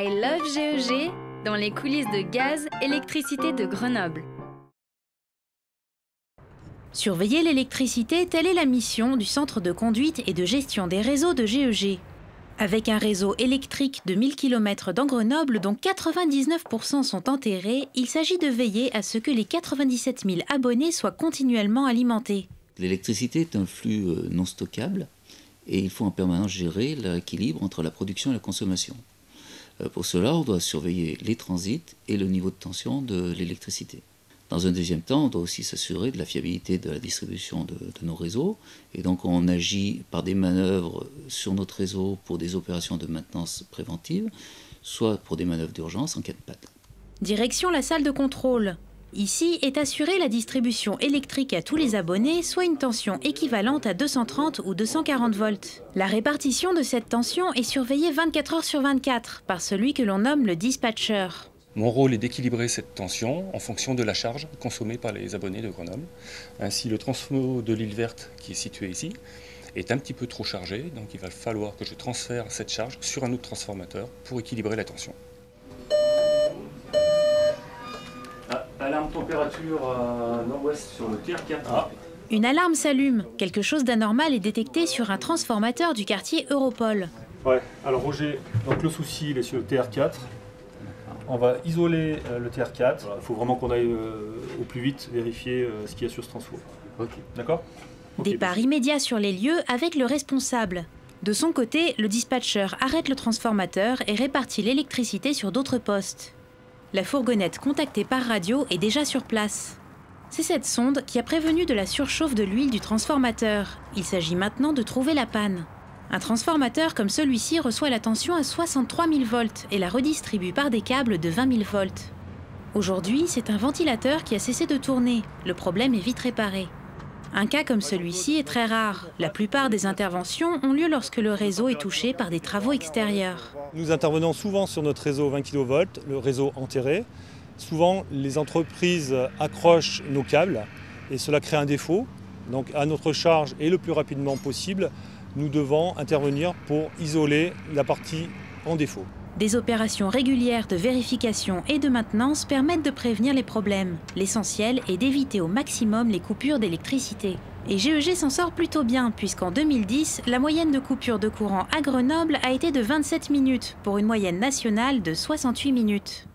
I Love GEG dans les coulisses de Gaz, Électricité de Grenoble. Surveiller l'électricité, telle est la mission du Centre de conduite et de gestion des réseaux de GEG. Avec un réseau électrique de 1000 km dans Grenoble, dont 99% sont enterrés, il s'agit de veiller à ce que les 97 000 abonnés soient continuellement alimentés. L'électricité est un flux non stockable et il faut en permanence gérer l'équilibre entre la production et la consommation. Pour cela, on doit surveiller les transits et le niveau de tension de l'électricité. Dans un deuxième temps, on doit aussi s'assurer de la fiabilité de la distribution de nos réseaux. Et donc on agit par des manœuvres sur notre réseau pour des opérations de maintenance préventive, soit pour des manœuvres d'urgence en cas de panne. Direction la salle de contrôle. Ici est assurée la distribution électrique à tous les abonnés, soit une tension équivalente à 230 ou 240 volts. La répartition de cette tension est surveillée 24 heures sur 24 par celui que l'on nomme le dispatcher. Mon rôle est d'équilibrer cette tension en fonction de la charge consommée par les abonnés de Grenoble. Ainsi, le transfo de l'île verte, qui est situé ici, est un petit peu trop chargé, donc il va falloir que je transfère cette charge sur un autre transformateur pour équilibrer la tension. Alarme température nord-ouest sur le TR4. Une alarme s'allume. Quelque chose d'anormal est détecté sur un transformateur du quartier Europol. Ouais, alors Roger, donc le souci il est sur le TR4. On va isoler le TR4. Il faut vraiment qu'on aille au plus vite vérifier ce qu'il y a sur ce transfo. Okay. D'accord ? Départ immédiat sur les lieux avec le responsable. De son côté, le dispatcher arrête le transformateur et répartit l'électricité sur d'autres postes. La fourgonnette contactée par radio est déjà sur place. C'est cette sonde qui a prévenu de la surchauffe de l'huile du transformateur. Il s'agit maintenant de trouver la panne. Un transformateur comme celui-ci reçoit la tension à 63 000 volts et la redistribue par des câbles de 20 000 volts. Aujourd'hui, c'est un ventilateur qui a cessé de tourner. Le problème est vite réparé. Un cas comme celui-ci est très rare. La plupart des interventions ont lieu lorsque le réseau est touché par des travaux extérieurs. Nous intervenons souvent sur notre réseau 20 kV, le réseau enterré. Souvent, les entreprises accrochent nos câbles et cela crée un défaut. Donc, à notre charge et le plus rapidement possible, nous devons intervenir pour isoler la partie en défaut. Des opérations régulières de vérification et de maintenance permettent de prévenir les problèmes. L'essentiel est d'éviter au maximum les coupures d'électricité. Et GEG s'en sort plutôt bien, puisqu'en 2010, la moyenne de coupure de courant à Grenoble a été de 27 minutes, pour une moyenne nationale de 68 minutes.